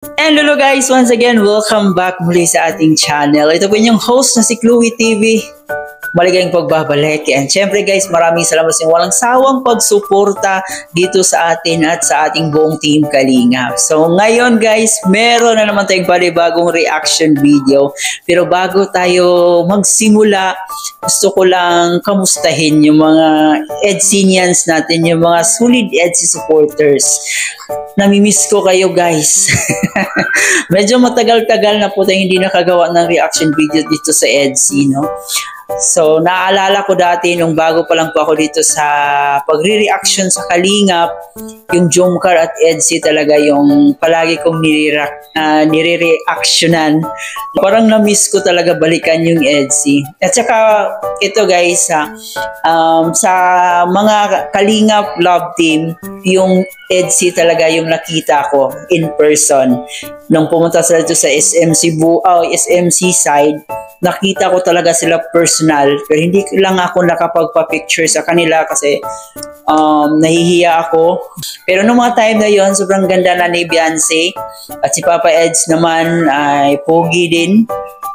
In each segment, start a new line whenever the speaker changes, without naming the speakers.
And hello guys, once again, welcome back muli sa ating channel. Ito po yung host na si Chloe TV. Maligayang pagbabalik. And syempre guys, maraming salamat sa walang sawang pagsuporta dito sa atin at sa ating buong team Kalingap. So ngayon guys, meron na naman tayong panibagong reaction video. Pero bago tayo magsimula, gusto ko lang kamustahin yung mga EDSInians natin, yung mga solid EDSI supporters. Namimiss ko kayo guys. Medyo matagal-tagal na po tayong hindi nakagawa ng reaction video dito sa EDSI, no? So, naaalala ko dati nung bago pa lang po ako dito sa pagre-reaction sa Kalingap, yung Jomcar at EDSI talaga yung palagi kong nire-reactionan. Parang na-miss ko talaga balikan yung EDSI. At saka, ito guys, sa mga Kalingap love team, yung EDSI talaga yung nakita ko in person. Nung pumunta sila dito sa SMC side, nakita ko talaga sila personal, pero hindi lang ako nakapagpa-picture sa kanila kasi nahihiya ako. Pero nung mga time na yon, sobrang ganda na ni Beyonce at si Papa Eds naman ay pogi din.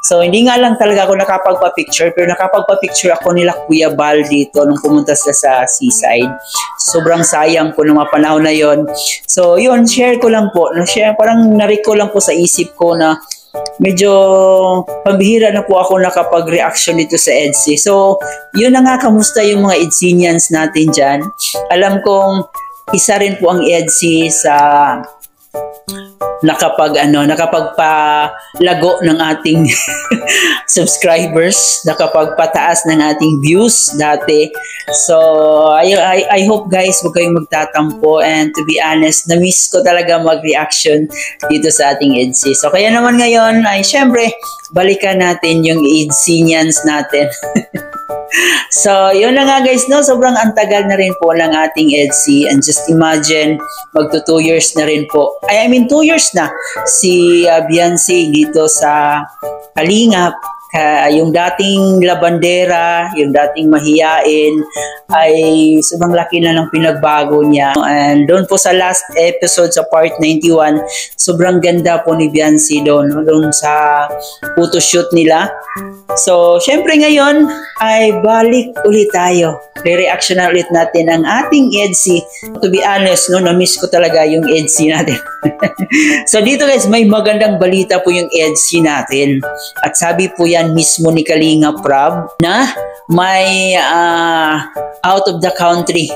So hindi nga lang talaga ako nakapagpa-picture, pero nakapagpa-picture ako nila Kuya Bal dito nung pumunta sila sa seaside. Sobrang sayang po ng mga panahon na yon. So yun, share ko lang po. Parang na-recall lang po sa isip ko na medyo pambihira na po ako nakapag-reaction dito sa EDSI. So, yun na nga, kamusta yung mga EDSInians natin dyan. Alam kong isa rin po ang EDSI sa nakapagpalago ng ating subscribers, nakapagpataas ng ating views dati. So, I hope guys, huwag kayong magtatampo, and to be honest, na-miss ko talaga mag-reaction dito sa ating EDSI. So, kaya naman ngayon ay syempre, balikan natin yung EDSInians natin. So, yun na nga guys, no? Sobrang antagal na rin po ng ating EDSI, and just imagine, magto 2 years na rin po. I mean 2 years na si Beyonce dito sa Kalingap. Yung dating labandera, yung dating mahiyain, ay sobrang laki na ng pinagbago niya. And doon po sa last episode sa part 91, sobrang ganda po ni Beyonce doon sa photoshoot nila. So, syempre ngayon ay balik ulit tayo. Re-reaction na ulit natin ang ating EDSI. To be honest, no, na-miss ko talaga yung EDSI natin. So dito guys, may magandang balita po yung EDSI natin. At sabi po yan mismo ni Kalinga Prab na may out of the country,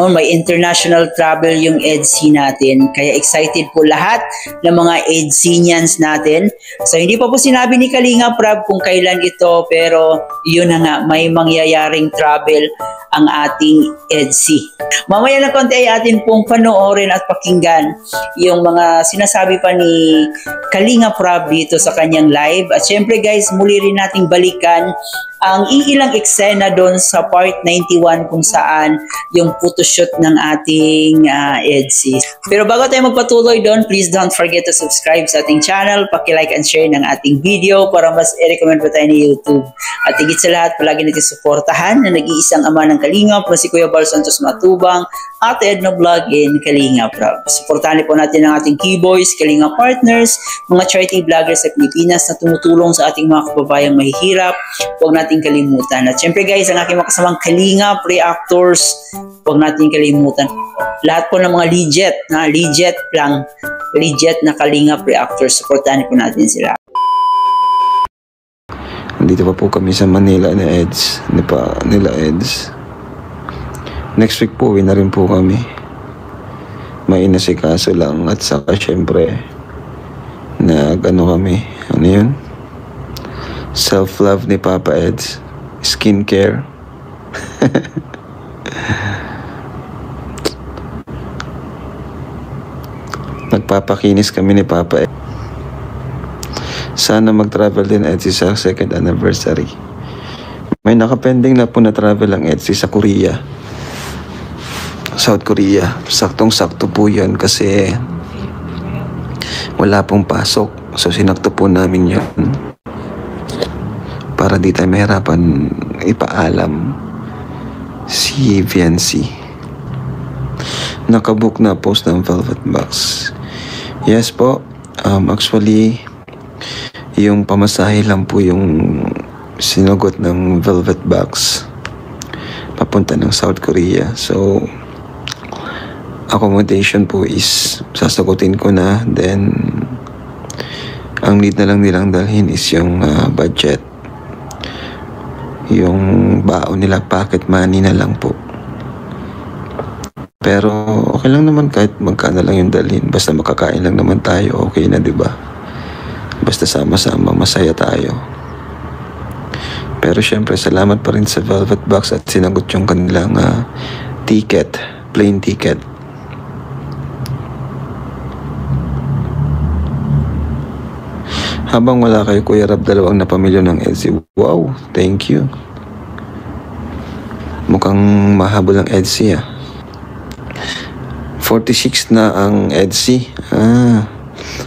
may international travel yung EDSI natin. Kaya excited po lahat ng mga EDSInians natin. So hindi pa po sinabi ni Kalinga Prab kung kailan ito, pero yun na nga, may mangyayaring travel ang ating EDSI. Mamaya na konti ay atin pong panoorin at pakinggan yung mga sinasabi pa ni Kalinga Prab dito sa kanyang live. At syempre guys, muli rin nating balikan ang iilang eksena doon sa part 91 kung saan yung photoshoot ng ating EDSI. Pero bago tayo magpatuloy doon, please don't forget to subscribe sa ating channel, paki-like and share ng ating video para mas i-recommend pa tayo ni YouTube. At higit sa lahat, palagi natin suportahan na nag-iisang ama ng Kalingap na si Kuya Bal Santos Matubang, Ate Edna Vlog in Kalinga Prab. Suportahan po natin ang ating Keyboys, Kalinga Partners, mga charity vloggers sa Pilipinas na tumutulong sa ating mga kababayang mahihirap. Huwag natin kalimutan. At syempre guys, ang aking makasamang Kalingap reactors, huwag natin kalimutan. Lahat po ng mga legit na Kalingap reactors, suportahan po natin sila.
Nandito pa po kami sa Manila nila EDS. Next week po, uwi na rin po kami. May inasikaso lang, at saka syempre kami, ano yun? Self-love ni Papa Eds, skincare. Nagpapakinis kami ni Papa Eds. Sana mag-travel din EDSI sa 2nd anniversary. May nakapending na po na travel ang EDSI sa Korea, South Korea. Saktong-sakto po yan kasi wala pong pasok. So sinakto po namin yun para di tayo mahirapan ipaalam si Beyonce. Nakabook na post ng Velvet Box. Yes po, Actually, yung pamasahe lang po yung sinugot ng Velvet Box papunta ng South Korea. So, accommodation po is sasagutin ko na. Then, ang need na lang nilang dalhin is yung budget. Yung baon nila, pocket money na lang po. Pero okay lang naman kahit magkano lang yung dalhin. Basta makakain lang naman tayo, okay na, di ba? Basta sama-sama, masaya tayo. Pero syempre, salamat pa rin sa Velvet Box at sinagot yung kanilang ticket, plane ticket. Habang wala kayo, Kuya Rab, dalawang napamilyo ng EDSI. Wow, thank you. Mukhang mahabol ang EDSI 46 na ang EDSI.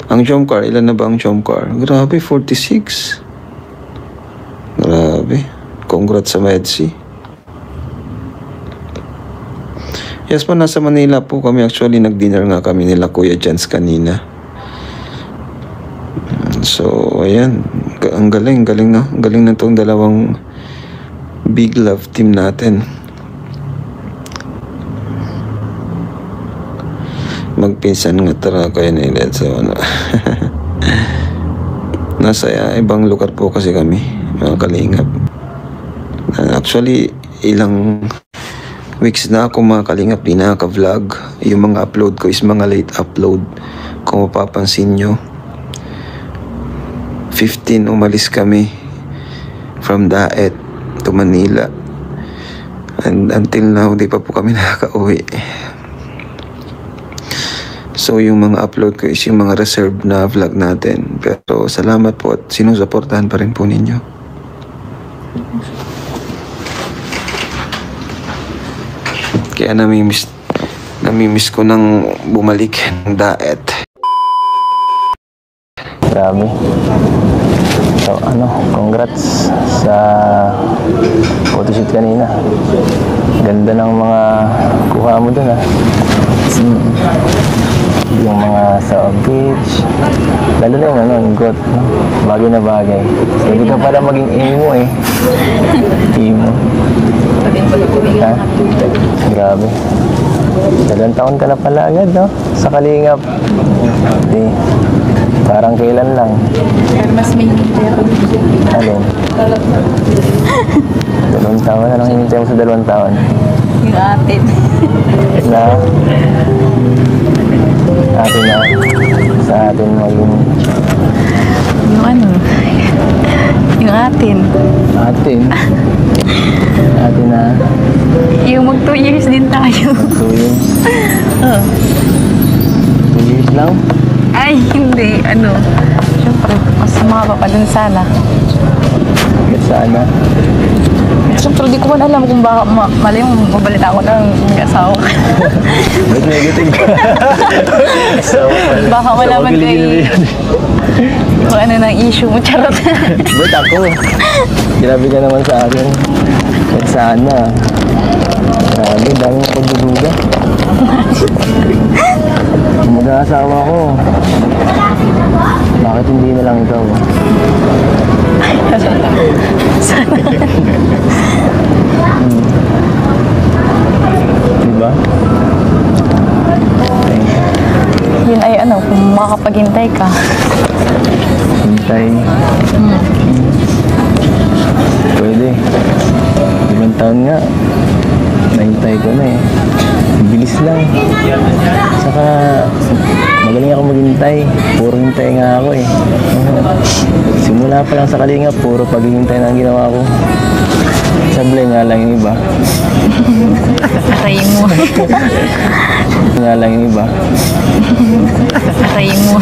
Ang Jomcar, ilan na ba ang Jomcar? Grabe, 46. Grabe. Congrats sa EDSI. Yes po, nasa Manila po kami. Actually, nag-dinner nga kami nila Kuya Jens kanina. So, ayan. Ang galing na. Ang galing na itong dalawang big love team natin. Magpinsan nga tara kayo na ilan. So, nasa ibang lugar po kasi kami, mga kalingap. Actually, ilang weeks na ako mga kalingap, di nakaka-vlog. Yung mga upload ko is mga late upload. Kung mapapansin nyo, 15 umalis kami from Daet to Manila. And until now, di pa po kami nakaka-uwi. So, yung mga upload ko is yung mga reserved na vlog natin. Pero salamat po at sinusuportahan pa rin po ninyo. Kaya namimiss ko nang bumalik ng Daet.
Grabe. So, congrats sa photoshoot kanina. Ganda ng mga kuha mo dun, Yung mga sa beach. Lalo na yung got, bagay na bagay. Pwede ka pala maging emo Emo. Ha? Grabe. 2 taon ka na pala agad, sa Kalingap. Hindi. Parang kailan lang.
Pero mas may hinintay ako.
Alin? 2 taon na lang hinintay mo sa 2 taon.
Yung atin.
Na? Atin na. Sa atin maging...
Yung yung atin.
Atin? Atin na?
Yung mag 2 years din tayo.
2 years?
Oo.
2 years lang?
Ay, hindi. Siyempre, mas sumama pa dun sana.
Sana?
Siyempre, di ko man alam kung baka mali yung mabalita ko ng mag-asawa ka.
Ba't negative ka?
Baka malaman ko kung ano ng issue mo, charot.
Ba't ako? Grabe ka naman sa akin. Ba't sana? Grabe, dami mo pagduduga. Mag-aasawa ko. Bakit hindi na lang ikaw?
Sana.
Diba?
Yun ay kung makapaghintay ka.
Hintay. Pwede. 5 taon nga. Nahintay ko na Bilis lang. Saka magaling ako maghintay. Puro hintay nga ako Simula pa lang sa Kalingap, puro paghihintay na ang ginawa ko. Sablay nga lang yung iba.
Aray mo.
Nga lang yung iba.
Aray mo.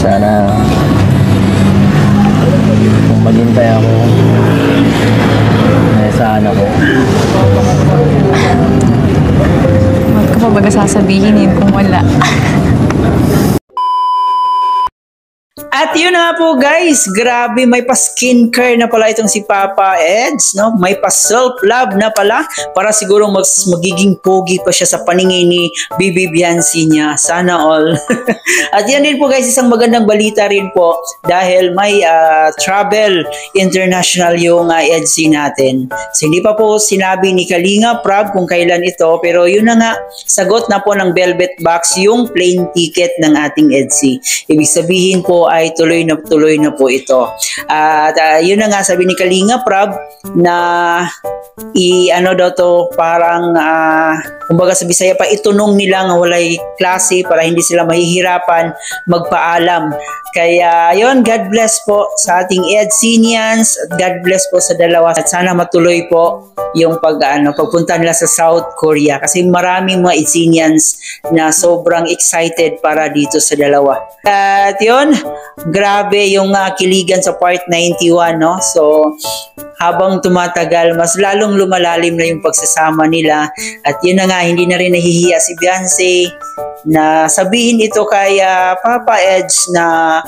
Sana kung maghintay ako, saan ako.
Ba't ko pa baga sasabihin kung wala?
At yun na po guys, grabe may pa-skincare na pala itong si Papa Eds, no? May pa-self-love na pala para siguro magiging pogi pa siya sa paningin ni Bibi Biancy niya. Sana all. At yan din po guys, isang magandang balita rin po dahil may travel international yung Edsy natin. So hindi pa po sinabi ni Kalinga Prab kung kailan ito, pero yun na nga, sagot na po ng Velvet Box yung plane ticket ng ating Edsy. Ibig sabihin po ay tuloy na po ito. At yun na nga, sabi ni Kalinga Prab na ano daw to, parang kumbaga sa Bisaya pa, itunong nila nga walay klase para hindi sila mahihirapan magpaalam. Kaya yun, God bless po sa ating Edsinians at God bless po sa dalawa at sana matuloy po yung pagpunta nila sa South Korea kasi maraming mga Edsinians na sobrang excited para dito sa dalawa. At yun, grabe yung kiligan sa part 91, no? So habang tumatagal, mas lalong lumalalim na yung pagsasama nila. At yun na nga, hindi na rin nahihiya si Beyonce na sabihin ito kay Papa Eds na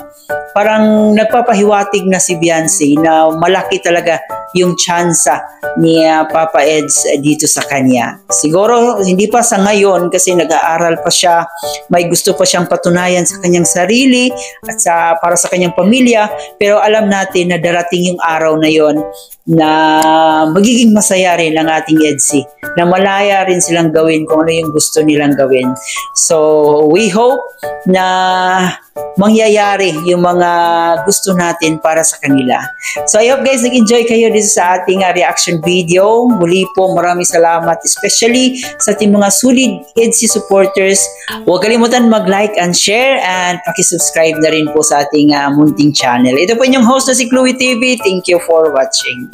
parang nagpapahiwatig na si Beyonce na malaki talaga yung tsansa ni Papa Eds dito sa kanya. Siguro hindi pa sa ngayon kasi nag-aaral pa siya, may gusto pa siyang patunayan sa kanyang sarili at para sa kanyang pamilya, pero alam natin na darating yung araw na yon na magiging masaya rin ang ating Edsy, na malaya rin silang gawin kung ano yung gusto nilang gawin. So we hope na mangyayari yung mga gusto natin para sa kanila. So I hope guys nag-enjoy kayo dito sa ating reaction video. Muli po maraming salamat especially sa ating mga solid Edsy supporters. Huwag kalimutan mag-like and share and pakisubscribe na rin po sa ating munting channel. Ito po inyong host na si Chloe TV. Thank you for watching.